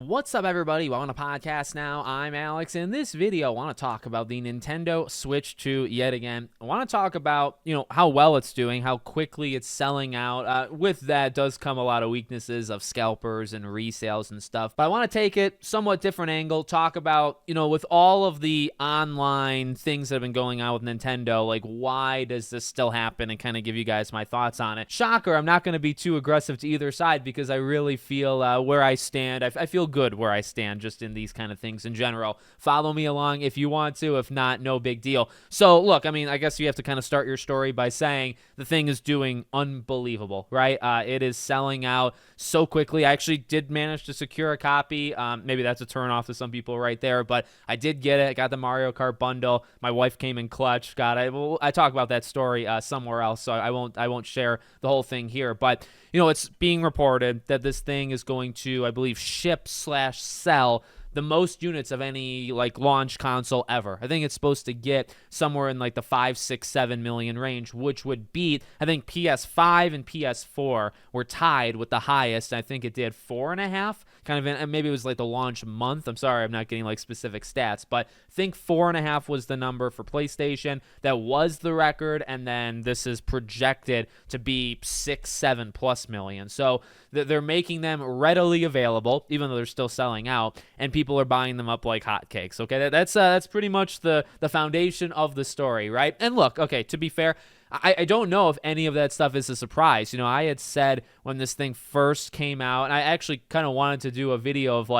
What's up, everybody? Welcome to Podcast Now. I'm Alex. In this video, I want to talk about the Nintendo Switch 2 yet again. I want to talk about, how well it's doing, how quickly it's selling out. With that does come a lot of weaknesses of scalpers and resales and stuff. But I want to take it somewhat different angle, talk about, with all of the online things that have been going on with Nintendo, like why does this still happen, and kind of give you guys my thoughts on it. Shocker, I'm not going to be too aggressive to either side because I really feel where I stand. I feel good where I stand just in these kind of things in general. Follow me along if you want to. If not, no big deal. So look, I guess you have to kind of start your story by saying the thing is doing unbelievable, right? It is selling out so quickly. I actually did manage to secure a copy. Maybe that's a turn off to some people right there, but I did get it. I got the Mario Kart bundle. My wife came in clutch. I talk about that story somewhere else, so I won't share the whole thing here. But it's being reported that this thing is going to, I believe, ship/sell the most units of any launch console ever. I think it's supposed to get somewhere in the 5, 6, 7 million range, which would beat, I think PS5 and PS4 were tied with the highest. I think it did 4.5, and maybe it was the launch month. I'm sorry, I'm not getting specific stats, but I think 4.5 was the number for PlayStation. That was the record, and then this is projected to be 6, 7 plus million. So they're making them readily available, even though they're still selling out, and people are buying them up like hotcakes. Okay, that's pretty much the foundation of the story, right? And look, okay, to be fair, I don't know if any of that stuff is a surprise. I had said when this thing first came out, and I actually kind of wanted to do a video of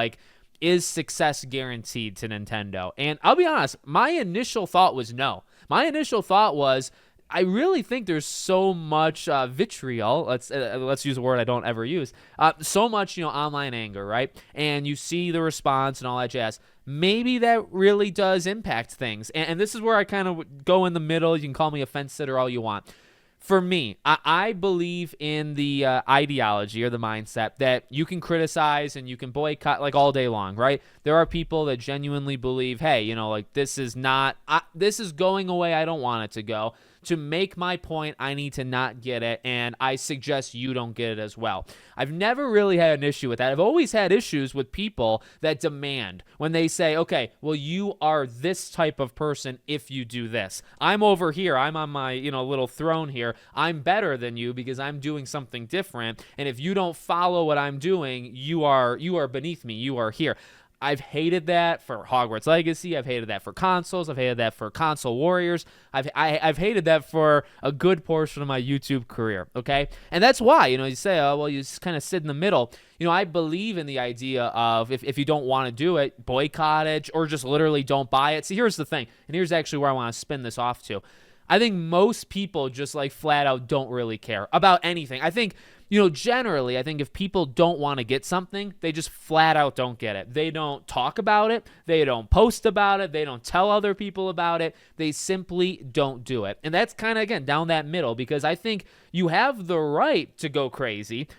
is success guaranteed to Nintendo? And I'll be honest, my initial thought was no. My initial thought was, I really think there's so much vitriol. Let's use a word I don't ever use. So much online anger, right? And you see the response and all that jazz. Maybe that really does impact things. And this is where I kind of go in the middle. You can call me a fence sitter all you want. For me, I believe in the ideology or the mindset that you can criticize and you can boycott all day long, right? There are people that genuinely believe, hey, this is going away. I don't want it to go. To make my point, I need to not get it, and I suggest you don't get it as well. I've never really had an issue with that. I've always had issues with people that demand when they say, okay, well, you are this type of person if you do this. I'm over here. I'm on my little throne here. I'm better than you because I'm doing something different, and if you don't follow what I'm doing, you are beneath me. You are here. I've hated that for Hogwarts Legacy. I've hated that for consoles. I've hated that for console warriors. I've hated that for a good portion of my YouTube career, okay? And that's why, you say, oh, well, you just kind of sit in the middle. I believe in the idea of if you don't want to do it, boycott it or just literally don't buy it. See, here's the thing, and here's actually where I want to spin this off to. I think most people just flat out don't really care about anything. I think, generally, I think if people don't want to get something, they just flat out don't get it. They don't talk about it. They don't post about it. They don't tell other people about it. They simply don't do it. And that's kind of, again, down that middle, because I think you have the right to go crazy,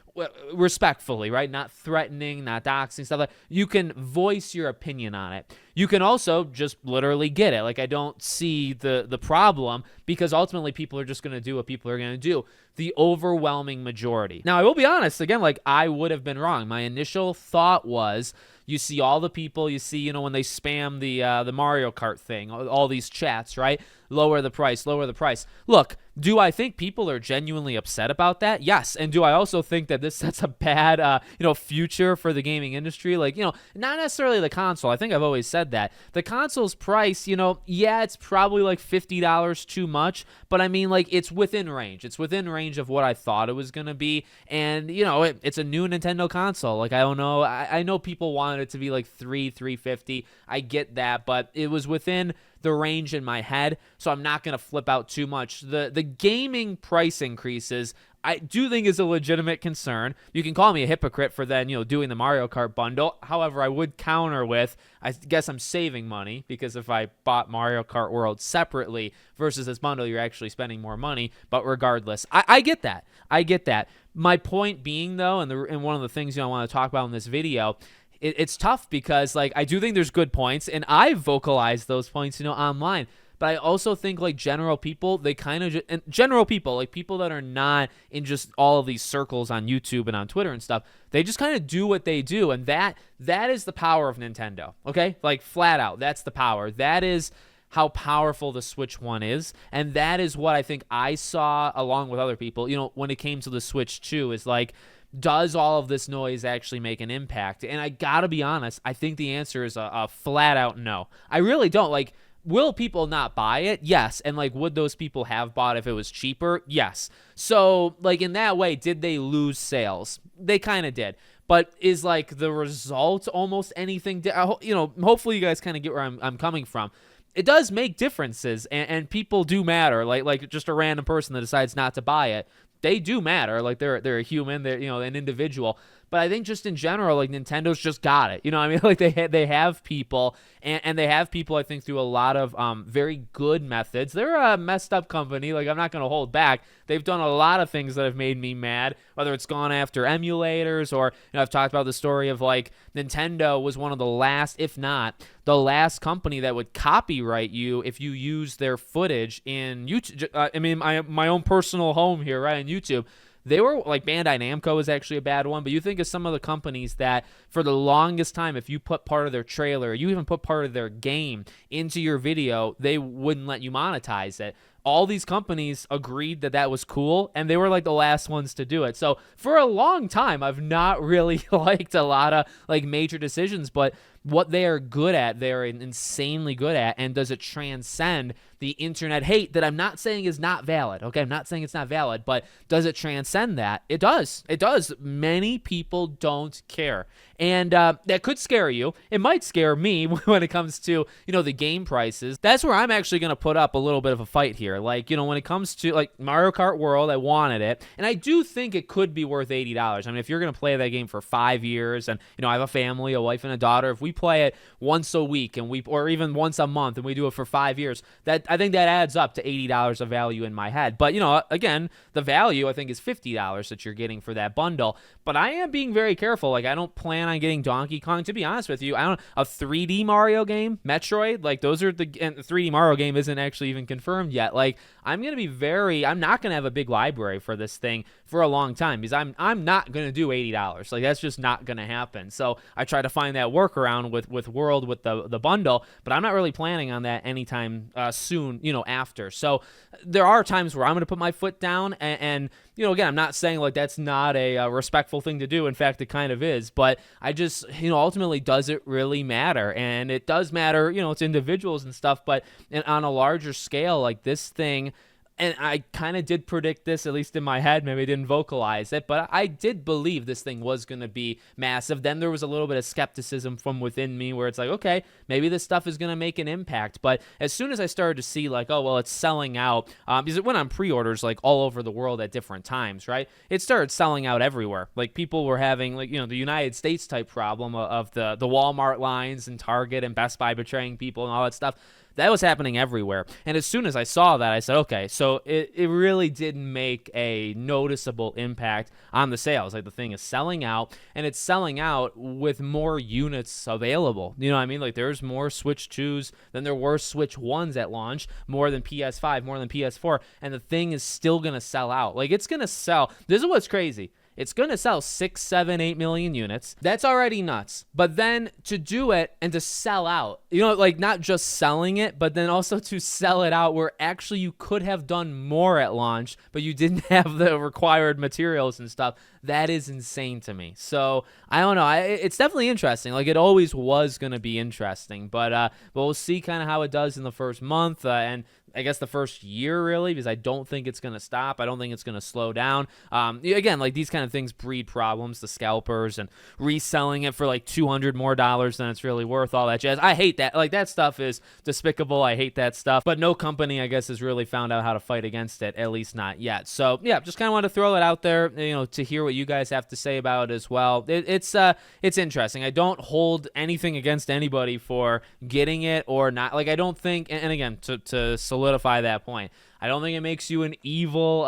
respectfully, right? Not threatening, not doxing, stuff like that. You can voice your opinion on it. You can also just literally get it. I don't see the problem, because ultimately people are just going to do what people are going to do. The overwhelming majority. Now, I will be honest, again, I would have been wrong. My initial thought was, you see all the people, you see, when they spam the Mario Kart thing, all these chats, right? Lower the price, lower the price. Look, do I think people are genuinely upset about that? Yes. And do I also think that this sets a bad, future for the gaming industry? Not necessarily the console. I think I've always said that. The console's price, yeah, it's probably $50 too much, but it's within range. It's within range of what I thought it was going to be. And, it's a new Nintendo console. I don't know. I know people wanted it to be $350. I get that, but it was within the range in my head, so I'm not going to flip out too much. The gaming price increases, I do think, is a legitimate concern. You can call me a hypocrite for then, doing the Mario Kart bundle. However, I would counter with, I guess I'm saving money, because if I bought Mario Kart World separately versus this bundle, you're actually spending more money. But regardless, I get that. I get that. My point being, though, and one of the things I want to talk about in this video, it's tough because I do think there's good points, and I've vocalized those points online. But I also think like general people, they kind of and general people, like people that are not in just all of these circles on YouTube and on Twitter and stuff, they just kind of do what they do, and that is the power of Nintendo. Okay, like flat out, that's the power. That is how powerful the Switch 1 is, and that is what I think I saw along with other people, when it came to the Switch 2, is like, does all of this noise actually make an impact? And I gotta be honest, I think the answer is a flat out no. I really don't. Like, will people not buy it? Yes. And like, would those people have bought if it was cheaper? Yes. So like, in that way, did they lose sales? They kind of did. But is like the result almost anything? Hopefully you guys kind of get where I'm coming from. It does make differences, and people do matter. Like just a random person that decides not to buy it, they do matter. Like they're a human, they're an individual. But I think just in general, like Nintendo's just got it. I mean, like they have people, and they have people, I think, through a lot of very good methods. They're a messed up company. Like, I'm not going to hold back. They've done a lot of things that have made me mad, whether it's gone after emulators or, I've talked about the story of like Nintendo was one of the last, if not the last company that would copyright you if you use their footage in YouTube. I mean, my own personal home here, right, on YouTube. They were like, Bandai Namco is actually a bad one, but you think of some of the companies that for the longest time, if you put part of their trailer, you even put part of their game into your video, they wouldn't let you monetize it. All these companies agreed that was cool, and they were like the last ones to do it. So for a long time, I've not really liked a lot of like major decisions, but what they are good at, they're insanely good at. And does it transcend the internet hate that I'm not saying is not valid? Okay, I'm not saying it's not valid, but does it transcend that? It does. It does. Many people don't care. And that could scare you. It might scare me when it comes to, the game prices. That's where I'm actually going to put up a little bit of a fight here. Like, when it comes to like Mario Kart World, I wanted it. And I do think it could be worth $80. I mean, if you're going to play that game for 5 years, and, I have a family, a wife and a daughter, if we play it once a week or even once a month, and we do it for 5 years, I think that adds up to $80 of value in my head. But, again, the value I think is $50 that you're getting for that bundle. But I am being very careful. Like, I don't plan on getting Donkey Kong. To be honest with you, a 3D Mario game, Metroid, like those are and the 3D Mario game isn't actually even confirmed yet. Like, I'm not going to have a big library for this thing for a long time, because I'm not going to do $80. Like, that's just not going to happen. So I try to find that workaround with World, with the bundle, but I'm not really planning on that anytime soon, after. So there are times where I'm going to put my foot down, and again, I'm not saying like that's not a respectful thing to do. In fact, it kind of is. But I just, ultimately, does it really matter? And it does matter, it's individuals and stuff, but on a larger scale, like this thing, and I kind of did predict this, at least in my head. Maybe I didn't vocalize it, but I did believe this thing was going to be massive. Then there was a little bit of skepticism from within me where it's like, okay, maybe this stuff is going to make an impact. But as soon as I started to see like, oh, well, it's selling out, because it went on pre-orders like all over the world at different times, right? It started selling out everywhere. Like, people were having like, the United States type problem of the Walmart lines and Target and Best Buy betraying people and all that stuff. That was happening everywhere. And as soon as I saw that, I said, okay, so it really did make a noticeable impact on the sales. Like, the thing is selling out, and it's selling out with more units available. You know what I mean? Like, there's more Switch 2s than there were Switch 1s at launch, more than PS5, more than PS4, and the thing is still going to sell out. Like, it's going to sell. This is what's crazy. It's going to sell 6, 7, 8 million units. That's already nuts. But then to do it and to sell out, like not just selling it, but then also to sell it out where actually you could have done more at launch, but you didn't have the required materials and stuff. That is insane to me. So I don't know. It's definitely interesting. Like, it always was going to be interesting, but we'll see kind of how it does in the first month and I guess the first year, really, because I don't think it's going to stop. I don't think it's going to slow down. Again, like, these kind of things breed problems, the scalpers and reselling it for like $200 more than it's really worth, all that jazz. I hate that. Like, that stuff is despicable. I hate that stuff. But no company, I guess, has really found out how to fight against it, at least not yet. So, yeah, just kind of wanted to throw it out there, to hear what you guys have to say about it as well. It's interesting. I don't hold anything against anybody for getting it or not. Like, I don't think, and again, to solidify solidify that point. I don't think it makes you an evil,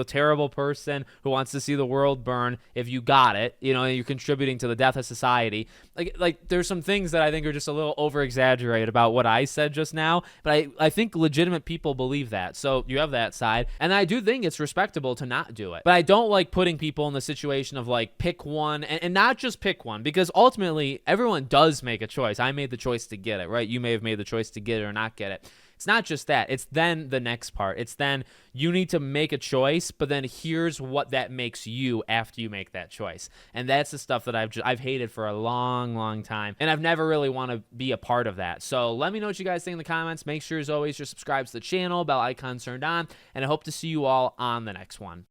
terrible person who wants to see the world burn if you got it, you're contributing to the death of society. Like there's some things that I think are just a little over-exaggerated about what I said just now, but I think legitimate people believe that. So you have that side. And I do think it's respectable to not do it. But I don't like putting people in the situation of like pick one and not just pick one, because ultimately everyone does make a choice. I made the choice to get it, right? You may have made the choice to get it or not get it. It's not just that. It's then the next part. It's then you need to make a choice, but then here's what that makes you after you make that choice. And that's the stuff that I've hated for a long, long time. And I've never really want to be a part of that. So let me know what you guys think in the comments. Make sure, as always, you're subscribed to the channel, bell icon turned on, and I hope to see you all on the next one.